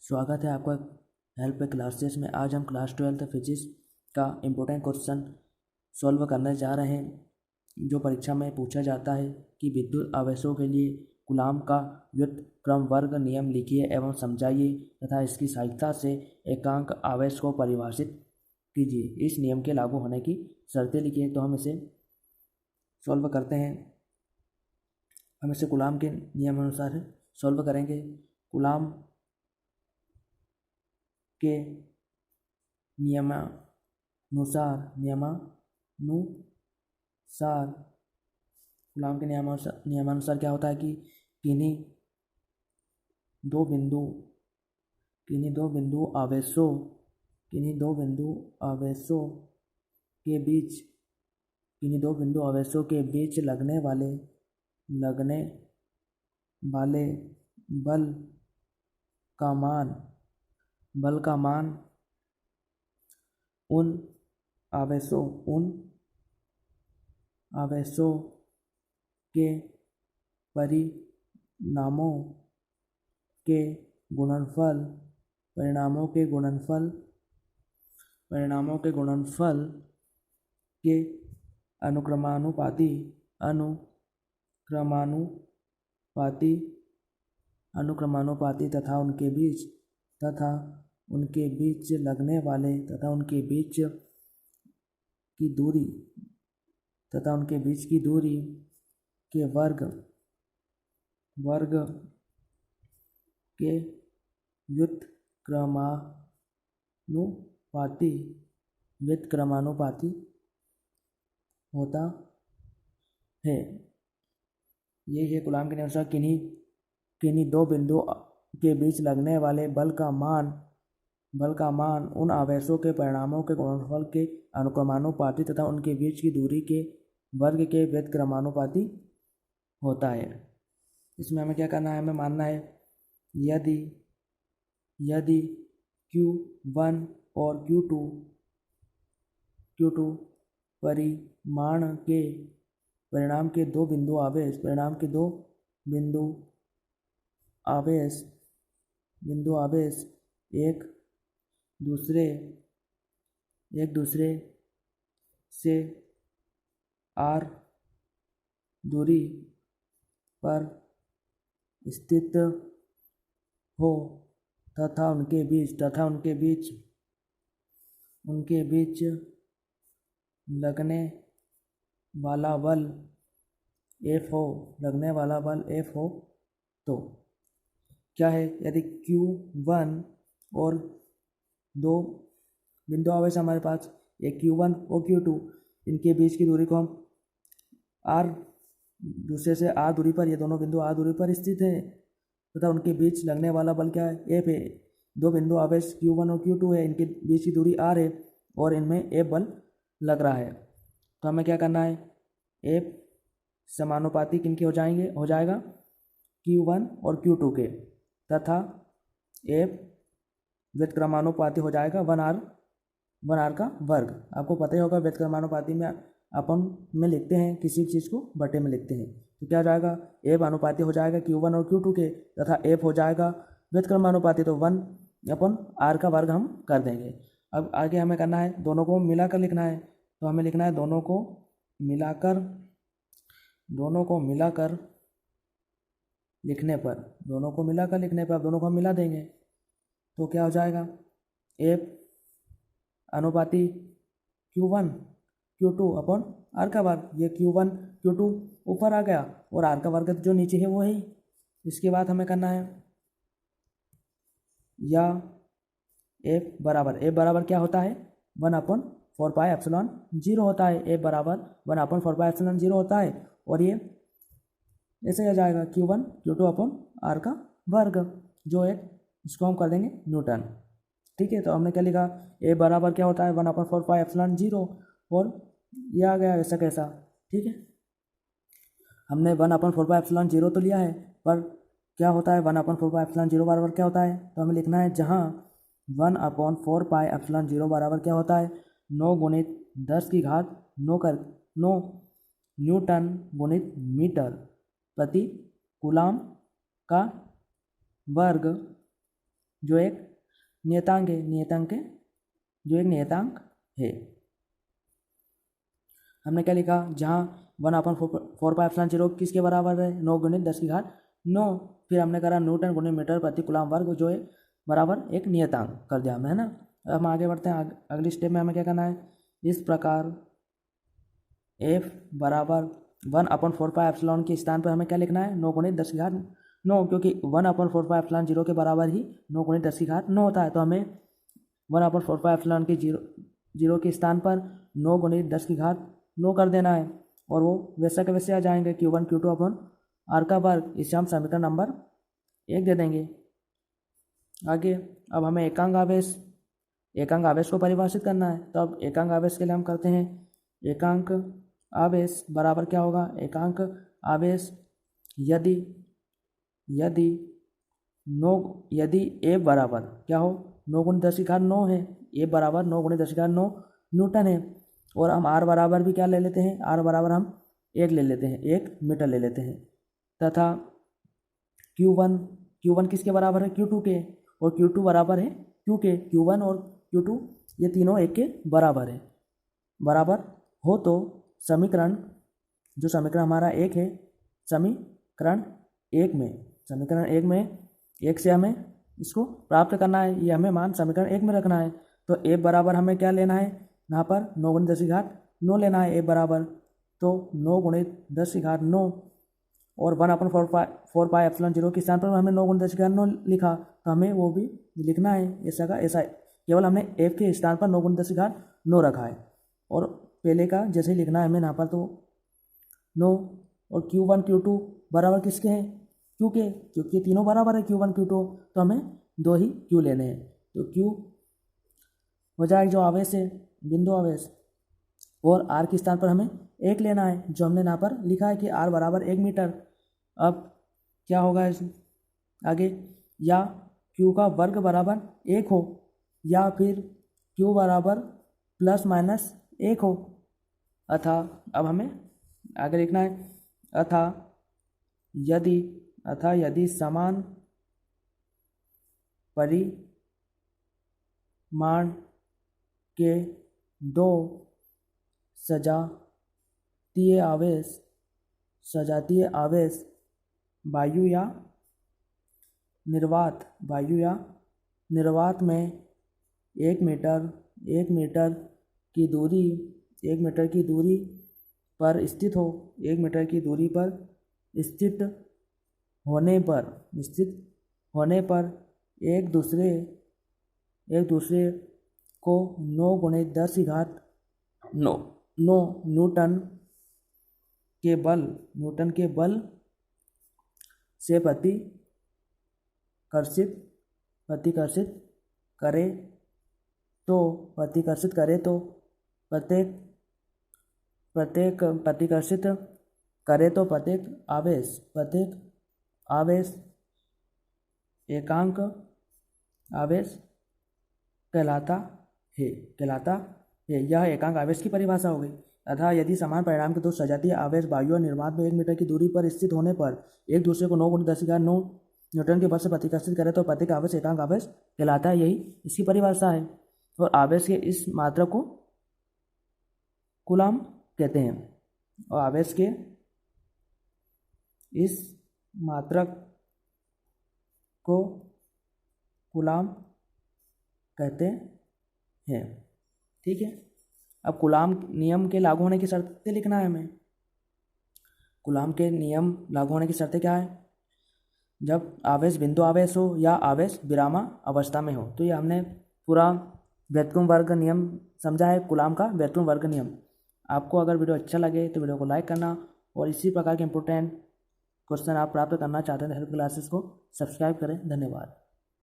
स्वागत है आपका हेल्प क्लासेस में। आज हम क्लास 12 फिजिक्स का इम्पोर्टेंट क्वेश्चन सॉल्व करने जा रहे हैं, जो परीक्षा में पूछा जाता है कि विद्युत आवेशों के लिए कूलाम का व्युत्क्रम वर्ग नियम लिखिए एवं समझाइए तथा इसकी सहायता से एकांक आवेश को परिभाषित कीजिए। इस नियम के लागू होने की शर्तें लिखिए। तो हम इसे सॉल्व करते हैं। हम इसे कूलाम के नियमानुसार सॉल्व करेंगे। कूलाम के नियमानुसार कूलाम के नियमानुसार क्या होता है कि किन्हीं दो बिंदु आवेशों के बीच लगने वाले बल का मान उन आवेशों के परिणामों के गुणनफल के अनुक्रमानुपाती तथा उनके बीच लगने वाले तथा उनके बीच की दूरी के वर्ग के व्युत्क्रमानुपाती होता है। ये है कूलाम के अनुसार किन्हीं दो बिंदुओं के बीच लगने वाले बल का मान उन आवेशों के परिणामों के गुणनफल के अनुक्रमानुपाती तथा उनके बीच की दूरी के वर्ग के व्युत्क्रमानुपाती होता है। इसमें हमें क्या करना है? हमें मानना है यदि Q1 और Q2 परिणाम के दो बिंदु आवेश एक दूसरे से r दूरी पर स्थित हो तथा उनके बीच लगने वाला बल F हो तो क्या है? यदि Q1 और दो बिंदु आवेश हमारे पास एक Q1 और Q2, इनके बीच की दूरी को हम दूसरे से r दूरी पर, ये दोनों बिंदु r दूरी पर स्थित है तथा उनके बीच लगने वाला बल क्या है? F है। दो बिंदु आवेश Q1 और Q2 है, इनके बीच की दूरी r है और इनमें F बल लग रहा है। तो हमें क्या करना है? F समानुपाती किनके हो जाएगा? Q1 और Q2 के, तथा F व्युत्क्रमानुपाती हो जाएगा 1r का वर्ग। आपको पता ही होगा व्युत्क्रमानुपाती में अपन में लिखते हैं, किसी चीज़ को बटे में लिखते हैं। तो क्या हो जाएगा? F अनुपाती हो जाएगा Q1 और Q2 के तथा F हो जाएगा व्युत्क्रमानुपाती, तो 1/r का वर्ग हम कर देंगे। अब आगे हमें करना है, दोनों को मिलाकर लिखना है। तो हमें लिखना है दोनों को मिलाकर लिखने पर दोनों को हम मिला देंगे तो क्या हो जाएगा? F अनुपाती Q1 Q2 अपन r का वर्ग। ये Q1 Q2 ऊपर आ गया और r का वर्ग जो नीचे है वो है। इसके बाद हमें करना है या F बराबर क्या होता है? 1/4πε0 होता है। F बराबर 1/4πε0 होता है और ये ऐसे आ जाएगा Q1 Q2 अपन r का वर्ग, जो एक इसको हम कर देंगे न्यूटन। ठीक है, तो हमने क्या लिखा? F बराबर क्या होता है? 1/4πε0 और ये आ गया ऐसा कैसा। ठीक है, हमने 1/4πε0 तो लिया है, पर क्या होता है 1/4πε0 बराबर क्या होता है? तो हमें लिखना है जहाँ 1/4πε0 बराबर क्या होता है? 9 गुणित 10⁻9 न्यूटन गुणित मीटर प्रति कूलाम का वर्ग जो एक नियतांक है, जो एक नियतांक है। हमने क्या लिखा, जहाँ 1/4πε0 किसके बराबर है, 9 × 10⁹ फिर हमने करा न्यूटन × मीटर प्रति कूलम वर्ग, जो है बराबर एक नियतांक कर दिया हमने, है ना। अब हम आगे बढ़ते हैं, अगली स्टेप में हमें क्या करना है, इस प्रकार F बराबर 1/4πε के स्थान पर हमें क्या लिखना है, 9 × 10⁹, क्योंकि 1/4πε0 के बराबर ही 9 × 10⁹ होता है। तो हमें 1/4πε के जीरो के स्थान पर 9 × 10⁹ कर देना है, और वो वैसा के वैसे आ जाएंगे, Q1 Q2 अपन R का वर्ग। इससे हम समीकरण नंबर 1 दे देंगे। आगे अब हमें एकांक आवेश को परिभाषित करना है। तो अब एकांक आवेश के लिए हम करते हैं, एकांक आवेश बराबर क्या होगा, एकांक आवेश यदि A बराबर क्या हो, 9 × 10⁹ है, A बराबर 9 × 10⁹ न्यूटन है, और हम R बराबर भी क्या ले लेते हैं, R बराबर हम 1 ले लेते हैं, 1 मीटर ले लेते हैं, तथा Q1 किसके बराबर है, Q2 के, और Q2 बराबर है Q के। Q1 और Q2 ये तीनों 1 के बराबर है। बराबर हो तो समीकरण हमारा 1 है, समीकरण 1 में 1 से हमें इसको प्राप्त करना है, ये हमें मान समीकरण 1 में रखना है। तो A बराबर हमें क्या लेना है, यहाँ पर 9 × 10⁹ लेना है। A बराबर तो 9 × 10⁹, और 1/4πε0 के स्थान पर हमें 9 × 10⁹ लिखा, तो हमें वो भी लिखना है ऐसा का ऐसा। केवल हमने F के स्थान पर 9 × 10⁹ रखा है, और पहले का जैसे ही लिखना है हमें यहाँ पर, तो 9, और Q1 Q2 बराबर किसके हैं, Q के, क्योंकि तीनों बराबर है Q1 Q2, तो हमें 2 ही Q लेने हैं। तो Q हो जाएगा जो आवेश है, बिंदु आवेश, और R के स्थान पर हमें 1 लेना है, जो हमने यहाँ पर लिखा है कि R बराबर 1 मीटर। अब क्या होगा इस आगे, या Q का वर्ग बराबर 1 हो, या फिर Q बराबर ±1 हो, अतः अब हमें आगे लिखना है, अतः यदि समान परिमाण के 2 सजातीय आवेश वायु या निर्वात में 1 मीटर की दूरी पर स्थित होने पर एक दूसरे को 9 × 10⁹ न्यूटन के बल से प्रतिकर्षित करे तो प्रत्येक आवेश एकांक आवेश कहलाता है। यह एकांक आवेश की परिभाषा हो गई। अतः यदि समान परिमाण के 2 सजातीय आवेश वायु और निर्वात में 1 मीटर की दूरी पर स्थित होने पर एक दूसरे को 9 × 10⁹ न्यूटन के बल से प्रतिकर्षित करे तो प्रत्येक आवेश एकांक आवेश कहलाता है। यही इसकी परिभाषा है। और आवेश के इस मात्रक को कूलम कहते हैं, और आवेश के इस मात्रक को कूलम कहते हैं। ठीक है। अब कूलम नियम के लागू होने की शर्तें लिखना है हमें। कूलम के नियम लागू होने की शर्तें क्या है, जब आवेश बिंदु आवेश हो या आवेश विरामा अवस्था में हो। तो ये हमने पूरा व्युत्क्रम वर्ग नियम समझा है, कूलम का व्युत्क्रम वर्ग नियम। आपको अगर वीडियो अच्छा लगे तो वीडियो को लाइक करना, और इसी प्रकार के इंपॉर्टेंट क्वेश्चन आप प्राप्त करना चाहते हैं हेल्प क्लासेस को सब्सक्राइब करें। धन्यवाद।